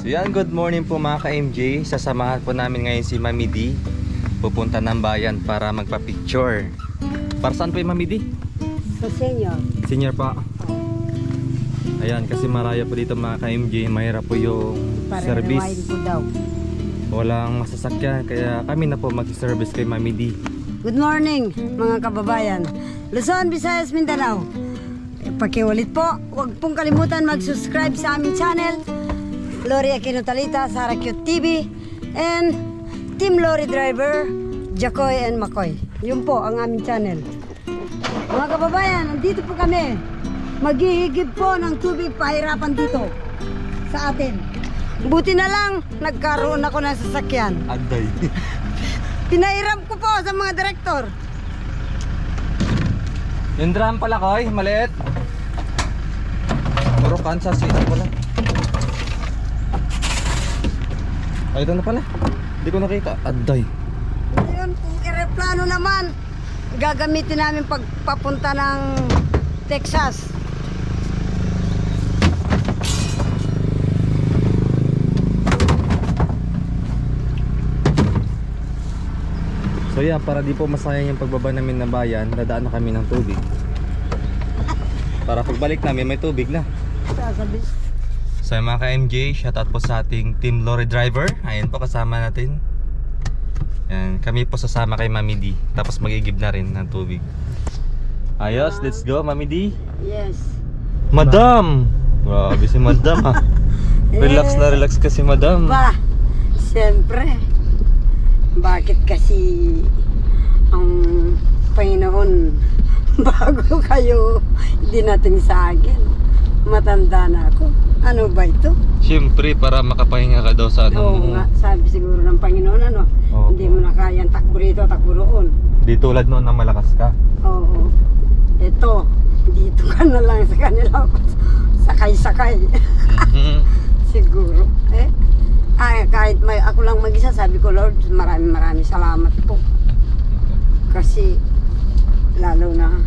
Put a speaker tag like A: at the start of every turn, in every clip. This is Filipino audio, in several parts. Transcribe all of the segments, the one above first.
A: So yan, good morning po mga ka-MJ. Sasamahan po namin ngayon si Mami D. Pupunta ng bayan para magpa-picture. Para saan po yung Mami D?
B: Sa senior.
A: Senior pa. Ayan, kasi maraya po dito mga ka-MJ. Mahirap po yung
B: Para
A: service.
B: rewind po daw.
A: Walang masasakyan, kaya kami na po mag-service kay Mami D.
B: Good morning mga kababayan. Luzon, Visayas, Mindanao. Pakiulit po, huwag pong kalimutan mag-subscribe sa aming channel. Lori Aquino Talita, Sara Cute TV, and Team Lori Driver, Jacoy and Makoy. Yun po ang aming channel. Mga kababayan, nandito po kami. Maghihigib po ng tubig, pahirapan dito sa atin. Buti na lang, nagkaroon ako ng sasakyan.
A: Agday.
B: Pinahiram ko po sa mga direktor.
A: Yung drum pala koy, maliit. Puro Kansas City pala. Ay, ito na pala. Hindi ko nakita. Agday.
B: Ngayon, kung aeroplano naman, gagamitin namin pagpapunta ng Texas.
A: So yan, para di po masayang yung pagbaba namin ng bayan, dadaan na kami ng tubig. Para pagbalik namin may tubig na.
B: Sasabi.
A: So yung mga ka-MJ, shoutout po sa ating Team Lori Driver. Ayan po, kasama natin. Ayan, kami po sasama kay Mami D. Tapos magigib na rin ng tubig. Ayos, let's go Mami D.
B: Yes.
A: Madam! Grabe si Madam ha. Relax na relax kasi Madam.
B: Ba, siyempre. Bakit kasi ang Panginoon bago kayo dinating sa akin? Matanda na ako. Ano ba ito?
A: Siyempre, para makapahinga ka daw sa
B: Oo nga, sabi siguro ng Panginoon ano,
A: Oo.
B: hindi mo na kayang takbo rito, takbo roon.
A: Di tulad noon na malakas ka.
B: Oo. Ito, dito ka na lang sa kanila. Sakay-sakay. Siguro. Kahit may ako lang mag-isa, sabi ko, Lord, maraming salamat po. Kasi, lalo na,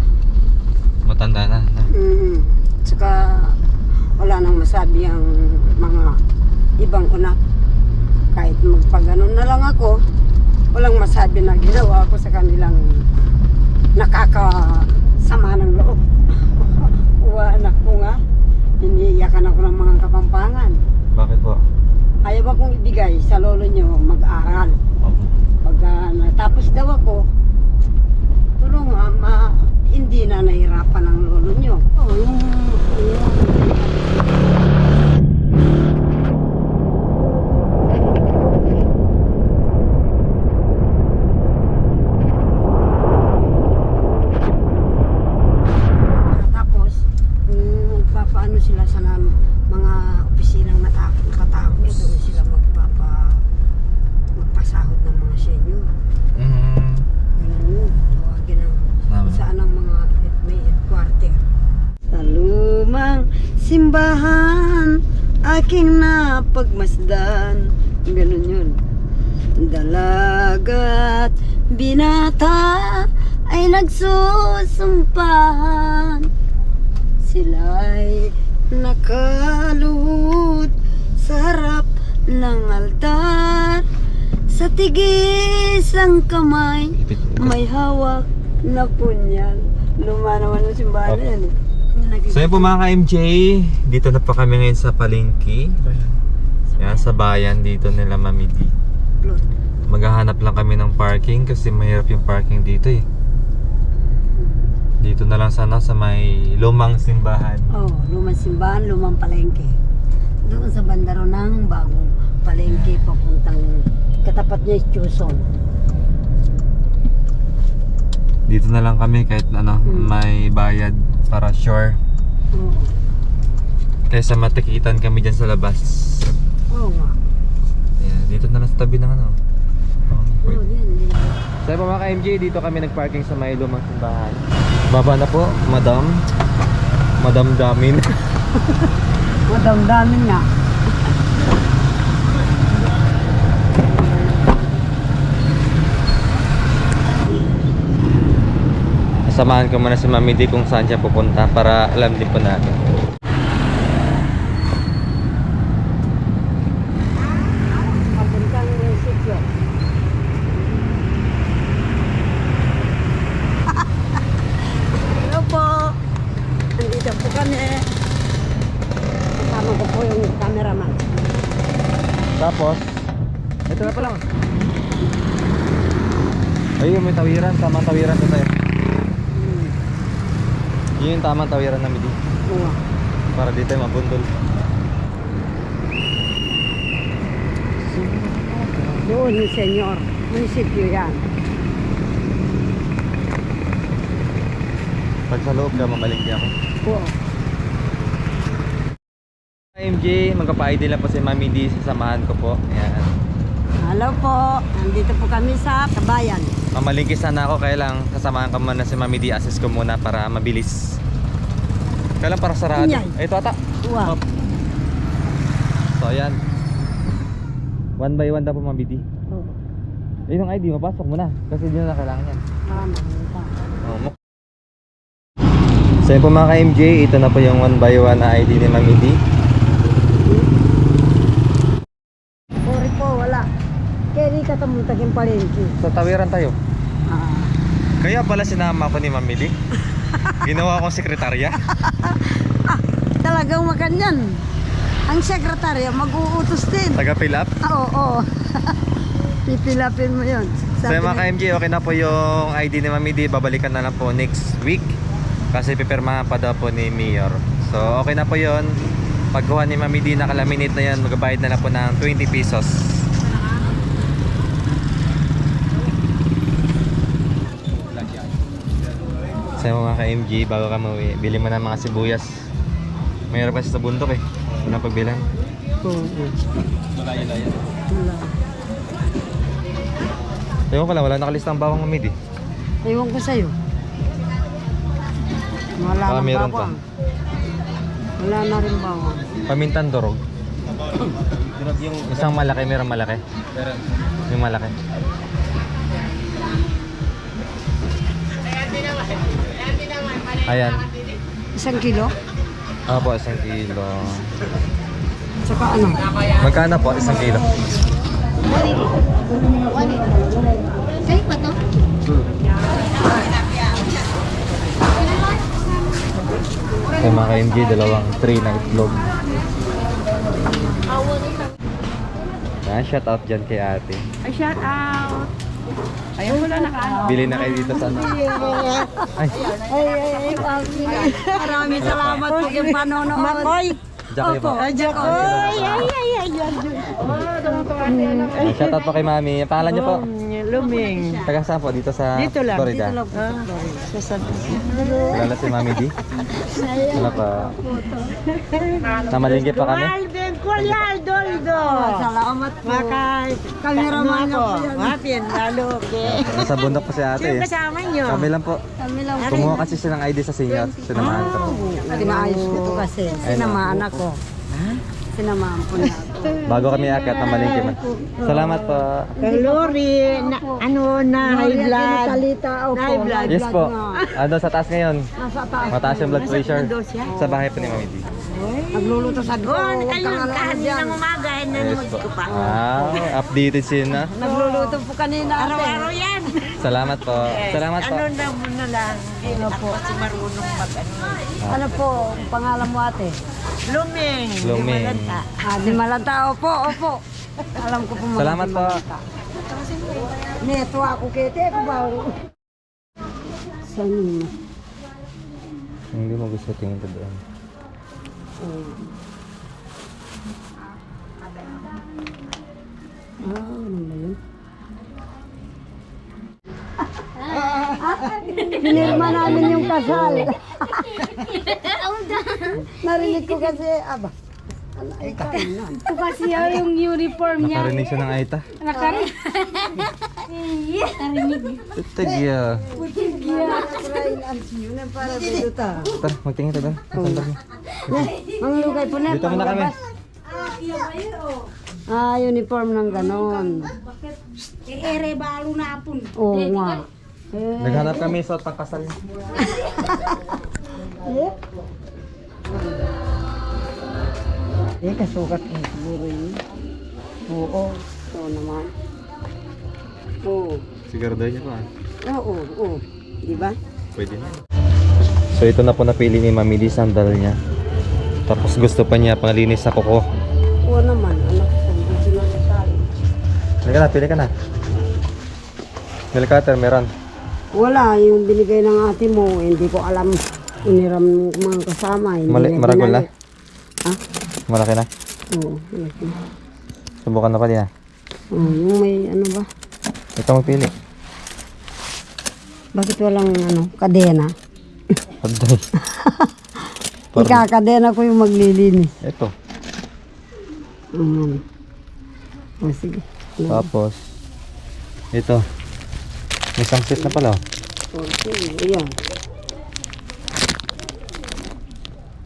A: Matanda na.
B: tsaka, wala nang masabi ang mga ibang unak. Kahit magpaganon na lang ako, walang masabi na ginawa ko sa kanilang nakakasama ng loob. Anak ko nga, iniiyakan ako ng mga kapampangan.
A: Bakit po?
B: Ayaw akong ibigay sa lolo nyo mag-aral. Pag natapos daw ako, tulong hindi na nahirapan ang lolo nyo. Tapos, magpapaano sila sa mga opisinang nakatao, doon sila magpasahod ng mga senior. Tawagin ang saan ang mga may headquarter. Sa lumang simbahan, aking napagmasdan. Ganun yun. Dalaga't binata ay nagsusumpahan. Sila'y nakaluhod sa harap ng altar. Sa tigis ang kamay, may hawak na punyal. Luma naman yung simbahan na yan eh.
A: So yun po mga ka-MJ, dito na po kami ngayon sa palengke. Yan, sa bayan dito nila Mami D. Maghahanap lang kami ng parking kasi mahirap yung parking dito eh. Dito na lang sana sa may lumang simbahan.
B: Lumang simbahan, lumang palengke. Doon sa bandaro ng bagong palengke papuntang katapat niya is Chuson.
A: Dito na lang kami kahit may bayad para sure. Kaysa matikitan kami dyan sa labas.
B: Oo nga.
A: Ayan, dito na lang sa tabi ng
B: Yan.
A: So po mga ka-MJ, dito kami nagparking sa may lumang simbahan. Baba na po, Madam Damin.
B: Madamdamin nga.
A: Samahan ko muna si Mami D kung saan siya pupunta para alam din po natin. Tapos, ito na pala. Ayun, may tawiran. Tamang tawiran ito tayo. Yun yung tamang tawiran namin dito.
B: Oo.
A: Para dito tayo mabundol.
B: Doon ni Senyor. Munisipyo yan.
A: Pag sa loob ka, mamalingki ako.
B: Oo.
A: MJ, magka-ID lang po si Mami D. Sasamahan ko po. Ayan.
B: Hello po. Nandito po kami sa Kabayan.
A: Mamalingki sana ako, kaya lang sasamahan ko muna si Mami D. Assist ko muna para mabilis. Kaya lang para sarado.
B: Inyay.
A: Ito ata.
B: Wow.
A: Hop. So ayan. 1 by 1 daw po Mami D.
B: Oo.
A: Yun ang ID, mapasok mo na. Kasi di na kailangan yan. Oh, so yun po mga ka-MJ, ito na po yung 1 by 1 na ID ni Mami D.
B: Sorry po, wala. Kaya di ka tamutagin palengke.
A: So tawiran tayo.
B: Ah.
A: Kaya pala sinama ko ni Mami D. Ginawa akong sekretarya.
B: Talagang maganyan. Ang sekretarya mag-uutos din.
A: Taga-fill up.
B: Oo. Pipilapin mo yun.
A: So yung mga ka-MJ, okay na po yung ID ni Mami D. Babalikan na lang po next week. Kasi pipirmahan pa daw po ni Mayor. So okay na po yun. Pagkuha ni Mami D, nakalaminate na yan. Magbabayad na lang po ng 20 pesos. So yung mga ka-MJ, bago ka mauwi, bili mo ng mga sibuyas. Mayroon kasi sa bundok eh. Unang pagbilan.
B: Oo.
A: Wala.
B: Wala.
A: Ewan ko lang, wala nakalista ang bawang Mami D.
B: Ewan ko sa'yo. Wala
A: Ah,
B: nang
A: meron
B: bawang. Wala na rin bawang.
A: Pamintan dorog. Isang malaki, meron malaki. Yung malaki. Ayan.
B: 1 kilo?
A: Opo, 1 kilo.
B: Tsaka ano?
A: Magkano po 1 kilo?
C: Sa'yo ba to?
A: Yung mga ka-MJ, dalawang tray na itlog. Yan, shout out dyan kay ate.
B: Ay, shout out! Ayun mo na naka.
A: Bili na kayo dito sa ano. Ay,
B: Maraming salamat po yung panonood. Makoy!
A: Jackie po.
B: Jacoy!
A: Shout out po kay Mami. Ang pangalan niyo po?
B: Luming.
A: Taga saan po? Dito sa
B: Dito lang.
A: Florida.
B: Dito lang po. Sa San
A: Kilala si Mami D? Wala pa. Namalingki pa kami?
B: Kuya Doldo. Salamat po. Cameraman na po yan. Mapin, lalo.
A: Nasa bundok po si ate eh.
B: Kasama nyo.
A: Kami lang po.
B: Kami lang.
A: Kumuha kasi siya ng ID sa senior. Sinamahan ko po.
B: Tinaayos ko to kasi. Sinamahan ako. Sinamahan po niya ako.
A: Bago kami akit, namalingki man. Salamat po.
B: Kay Lori, high blood. Talita, opo. High blood.
A: Yes po. Ando sa taas ngayon.
B: Nasa taas.
A: Mataas yung blood pressure. Sa bahay po ni Mami D.
B: Nagluluto sa doon.
C: Kaninang umaga,
A: Yes po. Wow, updated siya na.
B: Nagluluto po kanina.
C: araw-araw yan.
A: Salamat po. Salamat po.
C: Ano na muna lang, hindi ako kasi marunong
B: Ano po, ang pangalan mo ate?
C: Luming.
A: Luming.
B: Di Malanta, opo, opo. Alam ko po mga
A: Salamat
B: Di
A: po.
B: Malanta. Neto ako kete, ako ba? Saan yun?
A: Hindi mo gusto tingin to doon.
B: Ano ba yun? Pinirma namin yung kasal. Narinig ko kasi, aba. Ano ay kainan?
C: Ito kasi yung uniform niya.
A: Nakarinig siya ng Aita.
C: Narinig.
A: Tagya.
B: Yun ang para dito ta.
A: Tara, magtingin to doon.
B: Ang lugay po na.
A: Dito muna kami.
B: Ah, uniform ng ganon.
C: Ere balo na apon.
B: Oo nga.
A: Naghanap kami sa pangkasal.
B: Kasukat ko siguro yun. Oo. Oo naman. Oo.
A: Siguro daw niya pa.
B: Oo, oo. Diba?
A: Pwede na. So ito na po napili ni Mami D, sandal niya. Tapos gusto pa niya panglinis sa kuko.
B: Oo naman. Anak ko. Gusto na
A: Pili ka na. Nail cutter, meron.
B: Wala, yung binigay ng ate mo, hindi ko alam. Iniram ng mga kasama. Hindi na
A: Maragol na?
B: binalik. Ha?
A: Malaki na.
B: Oo, malaki.
A: Subukan na pa din ah.
B: Yung may ano ba?
A: Ikaw magpili.
B: Bakit walang kadena?
A: Aday.
B: Ikakadena ko yung maglilinis.
A: Ito.
B: O sige.
A: Tapos, ito. May isang set na pala.
B: O sige, ayan.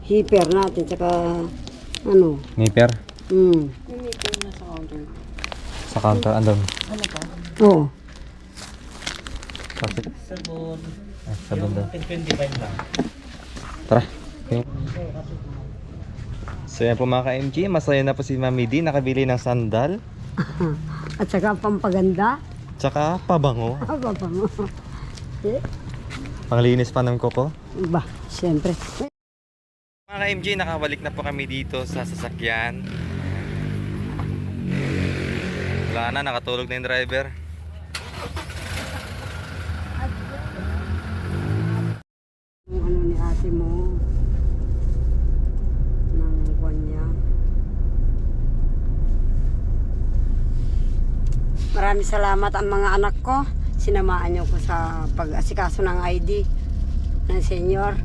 B: Heater natin, tsaka
A: Nipper.
B: mm.
A: Sa counter, andun.
B: Oo.
A: Plastic. Sabon. Ah, sabon daw. 25 lang. Tara. Okay. So yan po mga ka-MG, masaya na po si Mami D, nakabili ng sandal,
B: At saka pampaganda.
A: tsaka pabango.
B: Aba pa mo. Eh,
A: Panglinis pa ng koko.
B: ba, siyempre.
A: Mga ka-MG, nakabalik na po kami dito sa sasakyan. Wala na, nakatulog na yung driver.
B: Yung ni ate mo ng buwan niya. Maraming salamat ang mga anak ko. Sinamaan niyo ko sa pag-asikaso ng ID ng senior.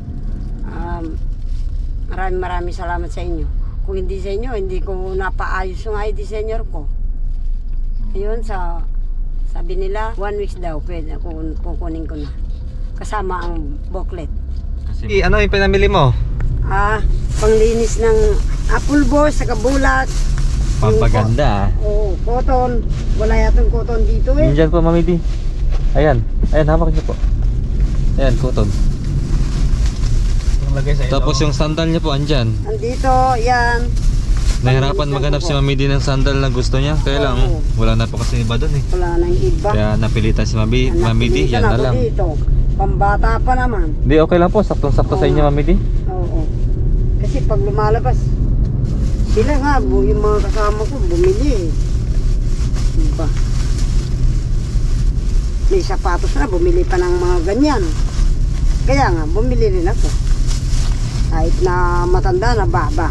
B: Maraming salamat sa inyo. Kung hindi sa inyo, hindi ko napaayos yung ID senior ko. Ayun, sabi nila, 1 week daw, pwede, kukunin ko na. Kasama ang booklet.
A: Ano yung pinamili mo?
B: Panglinis ng apple boss, saka bulat.
A: Pampaganda.
B: Oo, cotton. Wala yatang cotton dito eh.
A: Nandyan po Mami D. Ayan, hawak niyo po. Ayan, cotton. Tapos yung sandal niya po andyan.
B: Andito, yan.
A: Nahirapan maghanap si Mami D ng sandal na gusto niya. Kaya lang,
B: Oo.
A: wala na po kasi iba doon eh.
B: Wala nang iba.
A: Kaya napilitan si Mami D,
B: Napilitan
A: yan na
B: ako
A: lang.
B: Dito. Pambata pa naman.
A: Hindi, okay lang po. Saktong-sakto sa inyo Mami D.
B: Oo. Kasi pag lumalabas, sila nga, yung mga kasama ko, bumili. Diba? May sapatos na, bumili pa ng mga ganyan. Kaya nga, bumili rin ako. Kahit na matanda na baba.